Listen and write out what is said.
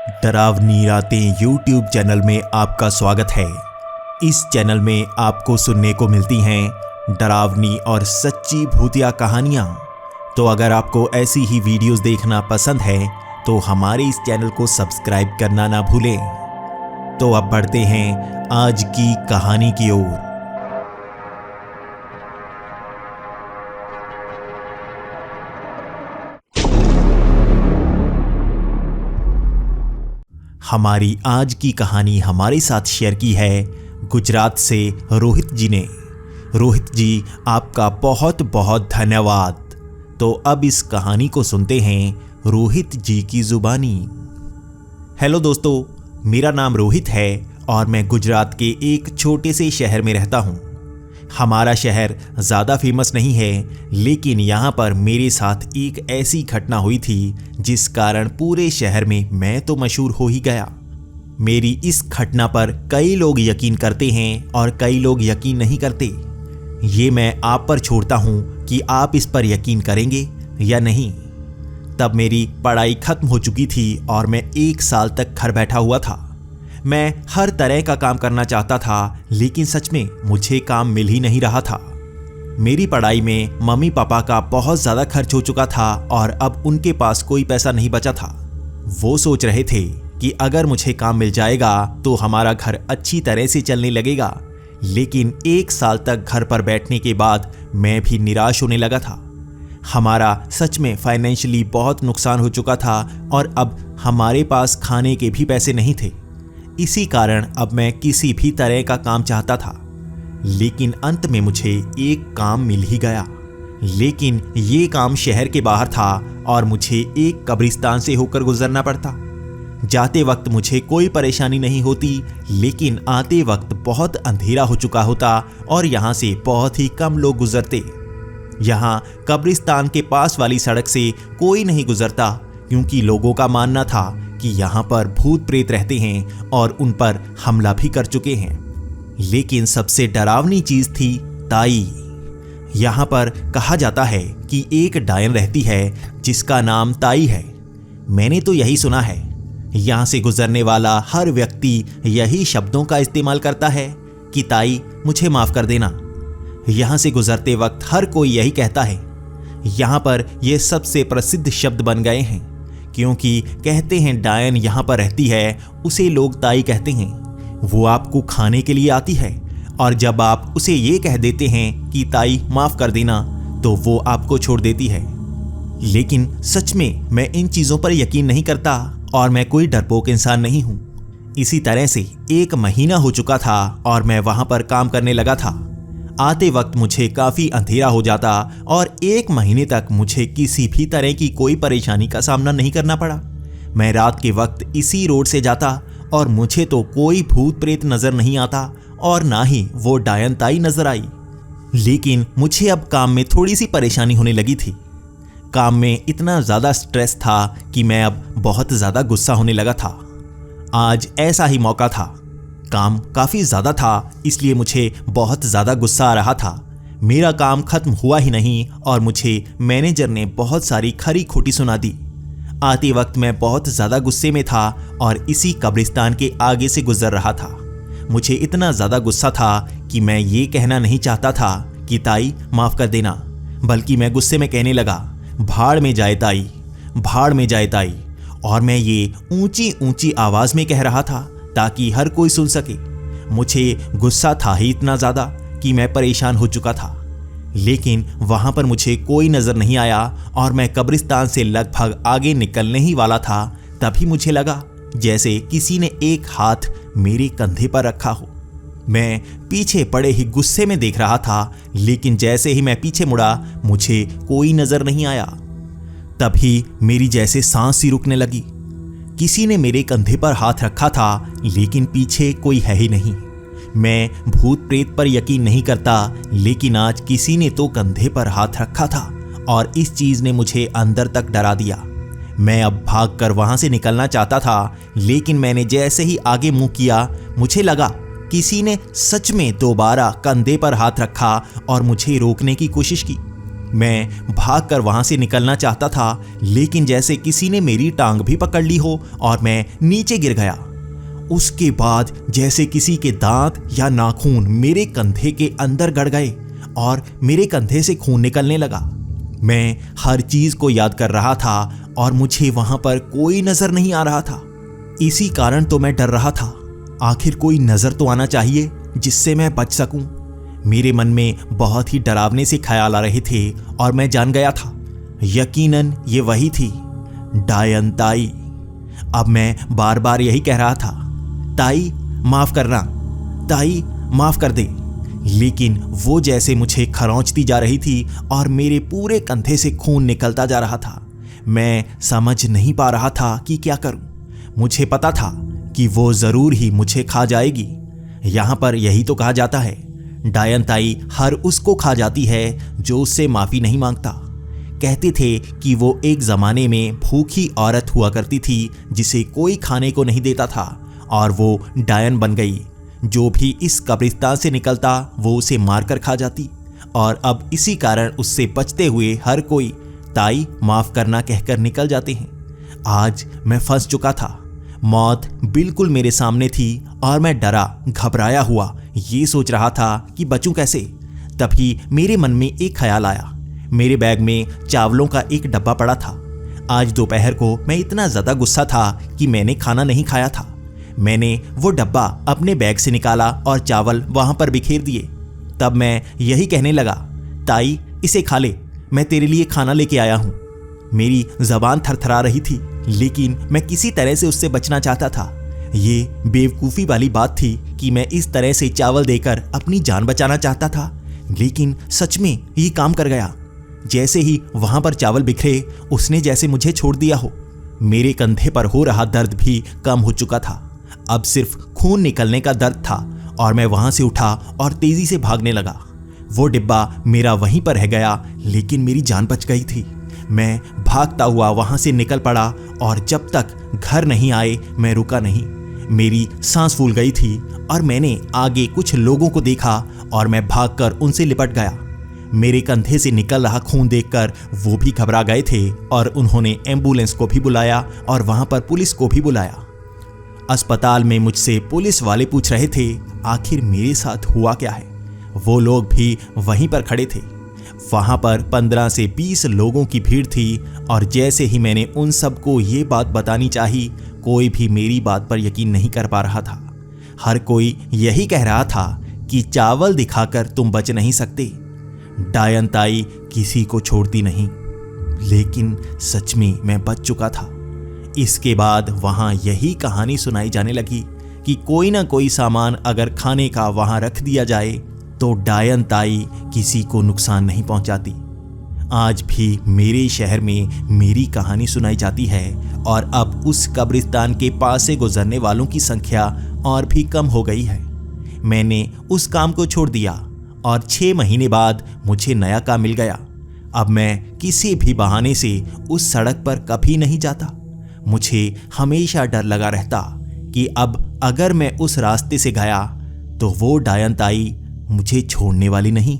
डरावनी रातें YouTube channel में आपका स्वागत है। इस चैनल में आपको सुनने को मिलती हैं डरावनी और सच्ची भूतिया कहानियाँ। तो अगर आपको ऐसी ही वीडियोस देखना पसंद है तो हमारे इस चैनल को सब्सक्राइब करना ना भूलें। तो अब बढ़ते हैं आज की कहानी की ओर। हमारी आज की कहानी हमारे साथ शेयर की है गुजरात से रोहित जी ने। रोहित जी, आपका बहुत बहुत धन्यवाद। तो अब इस कहानी को सुनते हैं रोहित जी की जुबानी। हेलो दोस्तों, मेरा नाम रोहित है और मैं गुजरात के एक छोटे से शहर में रहता हूँ। हमारा शहर ज़्यादा फेमस नहीं है, लेकिन यहाँ पर मेरे साथ एक ऐसी घटना हुई थी जिस कारण पूरे शहर में मैं तो मशहूर हो ही गया। मेरी इस घटना पर कई लोग यकीन करते हैं और कई लोग यकीन नहीं करते। ये मैं आप पर छोड़ता हूँ कि आप इस पर यकीन करेंगे या नहीं। तब मेरी पढ़ाई खत्म हो चुकी थी और मैं 1 साल तक घर बैठा हुआ था। मैं हर तरह का काम करना चाहता था, लेकिन सच में मुझे काम मिल ही नहीं रहा था। मेरी पढ़ाई में मम्मी पापा का बहुत ज़्यादा खर्च हो चुका था और अब उनके पास कोई पैसा नहीं बचा था। वो सोच रहे थे कि अगर मुझे काम मिल जाएगा तो हमारा घर अच्छी तरह से चलने लगेगा। लेकिन 1 साल तक घर पर बैठने के बाद मैं भी निराश होने लगा था। हमारा सच में फाइनेंशियली बहुत नुकसान हो चुका था और अब हमारे पास खाने के भी पैसे नहीं थे। इसी कारण अब मैं किसी भी तरह का काम चाहता था, लेकिन अंत में मुझे एक काम मिल ही गया। लेकिन ये काम शहर के बाहर था और मुझे एक कब्रिस्तान से होकर गुजरना पड़ता। जाते वक्त मुझे कोई परेशानी नहीं होती, लेकिन आते वक्त बहुत अंधेरा हो चुका होता और यहाँ से बहुत ही कम लोग गुजरते। यहाँ कब्रिस्तान के पास वाली सड़क से कोई नहीं गुजरता, क्योंकि लोगों का मानना था कि यहाँ पर भूत प्रेत रहते हैं और उन पर हमला भी कर चुके हैं। लेकिन सबसे डरावनी चीज थी ताई। यहाँ पर कहा जाता है कि एक डायन रहती है जिसका नाम ताई है। मैंने तो यही सुना है। यहाँ से गुजरने वाला हर व्यक्ति यही शब्दों का इस्तेमाल करता है कि ताई मुझे माफ कर देना। यहाँ से गुजरते वक्त हर कोई यही कहता है। यहाँ पर यह सबसे प्रसिद्ध शब्द बन गए हैं, क्योंकि कहते हैं डायन यहाँ पर रहती है, उसे लोग ताई कहते हैं। वो आपको खाने के लिए आती है और जब आप उसे ये कह देते हैं कि ताई माफ कर देना, तो वो आपको छोड़ देती है। लेकिन सच में मैं इन चीज़ों पर यकीन नहीं करता और मैं कोई डरपोक इंसान नहीं हूँ। इसी तरह से 1 महीना हो चुका था और मैं वहाँ पर काम करने लगा था। आते वक्त मुझे काफ़ी अंधेरा हो जाता और 1 महीने तक मुझे किसी भी तरह की कोई परेशानी का सामना नहीं करना पड़ा। मैं रात के वक्त इसी रोड से जाता और मुझे तो कोई भूत प्रेत नज़र नहीं आता और ना ही वो डायन ताई नज़र आई। लेकिन मुझे अब काम में थोड़ी सी परेशानी होने लगी थी। काम में इतना ज़्यादा स्ट्रेस था कि मैं अब बहुत ज़्यादा गुस्सा होने लगा था। आज ऐसा ही मौका था। काम काफ़ी ज़्यादा था, इसलिए मुझे बहुत ज़्यादा गुस्सा आ रहा था। मेरा काम ख़त्म हुआ ही नहीं और मुझे मैनेजर ने बहुत सारी खरी खोटी सुना दी। आते वक्त मैं बहुत ज़्यादा गुस्से में था और इसी कब्रिस्तान के आगे से गुजर रहा था। मुझे इतना ज़्यादा गुस्सा था कि मैं ये कहना नहीं चाहता था कि ताई माफ़ कर देना, बल्कि मैं गुस्से में कहने लगा, भाड़ में जाए ताई, भाड़ में जाए ताई। और मैं ये ऊंची ऊंची आवाज़ में कह रहा था ताकि हर कोई सुन सके। मुझे गुस्सा था ही इतना ज़्यादा कि मैं परेशान हो चुका था। लेकिन वहाँ पर मुझे कोई नज़र नहीं आया और मैं कब्रिस्तान से लगभग आगे निकलने ही वाला था, तभी मुझे लगा जैसे किसी ने एक हाथ मेरे कंधे पर रखा हो। मैं पीछे पड़े ही गुस्से में देख रहा था, लेकिन जैसे ही मैं पीछे मुड़ा मुझे कोई नज़र नहीं आया। तभी मेरी जैसे सांस सी रुकने लगी। किसी ने मेरे कंधे पर हाथ रखा था, लेकिन पीछे कोई है ही नहीं। मैं भूत प्रेत पर यकीन नहीं करता, लेकिन आज किसी ने तो कंधे पर हाथ रखा था और इस चीज़ ने मुझे अंदर तक डरा दिया। मैं अब भागकर वहाँ से निकलना चाहता था, लेकिन मैंने जैसे ही आगे मुंह किया, मुझे लगा किसी ने सच में दोबारा कंधे पर हाथ रखा और मुझे रोकने की कोशिश की। मैं भागकर वहां से निकलना चाहता था, लेकिन जैसे किसी ने मेरी टांग भी पकड़ ली हो और मैं नीचे गिर गया। उसके बाद जैसे किसी के दांत या नाखून मेरे कंधे के अंदर गड़ गए और मेरे कंधे से खून निकलने लगा। मैं हर चीज को याद कर रहा था और मुझे वहां पर कोई नजर नहीं आ रहा था। इसी कारण तो मैं डर रहा था। आखिर कोई नजर तो आना चाहिए जिससे मैं बच सकूं। मेरे मन में बहुत ही डरावने से ख्याल आ रहे थे और मैं जान गया था, यकीनन ये वही थी, डायन ताई। अब मैं बार बार यही कह रहा था, ताई माफ करना, ताई माफ कर दे। लेकिन वो जैसे मुझे खरोंचती जा रही थी और मेरे पूरे कंधे से खून निकलता जा रहा था। मैं समझ नहीं पा रहा था कि क्या करूं। मुझे पता था कि वो जरूर ही मुझे खा जाएगी। यहां पर यही तो कहा जाता है, डायन ताई हर उसको खा जाती है जो उससे माफी नहीं मांगता। कहते थे कि वो एक जमाने में भूखी औरत हुआ करती थी जिसे कोई खाने को नहीं देता था और वो डायन बन गई। जो भी इस कब्रिस्तान से निकलता वो उसे मारकर खा जाती और अब इसी कारण उससे बचते हुए हर कोई ताई माफ करना कहकर निकल जाते हैं। आज मैं फंस चुका था। मौत बिल्कुल मेरे सामने थी और मैं डरा घबराया हुआ ये सोच रहा था कि बचूं कैसे। तभी मेरे मन में एक ख्याल आया। मेरे बैग में चावलों का एक डब्बा पड़ा था। आज दोपहर को मैं इतना ज़्यादा गुस्सा था कि मैंने खाना नहीं खाया था। मैंने वो डब्बा अपने बैग से निकाला और चावल वहां पर बिखेर दिए। तब मैं यही कहने लगा, ताई इसे खा ले, मैं तेरे लिए खाना लेके आया हूं। मेरी जबान थरथरा रही थी, लेकिन मैं किसी तरह से उससे बचना चाहता था। ये बेवकूफ़ी वाली बात थी कि मैं इस तरह से चावल देकर अपनी जान बचाना चाहता था, लेकिन सच में ये काम कर गया। जैसे ही वहां पर चावल बिखरे, उसने जैसे मुझे छोड़ दिया हो। मेरे कंधे पर हो रहा दर्द भी कम हो चुका था। अब सिर्फ खून निकलने का दर्द था और मैं वहां से उठा और तेजी से भागने लगा। वो डिब्बा मेरा वहीं पर रह गया, लेकिन मेरी जान बच गई थी। मैं भागता हुआ वहां से निकल पड़ा और जब तक घर नहीं आए मैं रुका नहीं। मेरी सांस फूल गई थी और मैंने आगे कुछ लोगों को देखा और मैं भागकर उनसे लिपट गया। मेरे कंधे से निकल रहा खून देखकर वो भी घबरा गए थे और उन्होंने एम्बुलेंस को भी बुलाया और वहां पर पुलिस को भी बुलाया। अस्पताल में मुझसे पुलिस वाले पूछ रहे थे आखिर मेरे साथ हुआ क्या है। वो लोग भी वहीं पर खड़े थे। वहां पर 15 से 20 लोगों की भीड़ थी और जैसे ही मैंने उन सबको ये बात बतानी चाही, कोई भी मेरी बात पर यकीन नहीं कर पा रहा था। हर कोई यही कह रहा था कि चावल दिखाकर तुम बच नहीं सकते, डायन ताई किसी को छोड़ती नहीं। लेकिन सच में मैं बच चुका था। इसके बाद वहां यही कहानी सुनाई जाने लगी कि कोई ना कोई सामान अगर खाने का वहां रख दिया जाए तो डायन ताई किसी को नुकसान नहीं पहुंचाती। आज भी मेरे शहर में मेरी कहानी सुनाई जाती है और अब उस कब्रिस्तान के पास से गुजरने वालों की संख्या और भी कम हो गई है। मैंने उस काम को छोड़ दिया और 6 महीने बाद मुझे नया काम मिल गया। अब मैं किसी भी बहाने से उस सड़क पर कभी नहीं जाता। मुझे हमेशा डर लगा रहता कि अब अगर मैं उस रास्ते से गया तो वो डायन ताई मुझे छोड़ने वाली नहीं।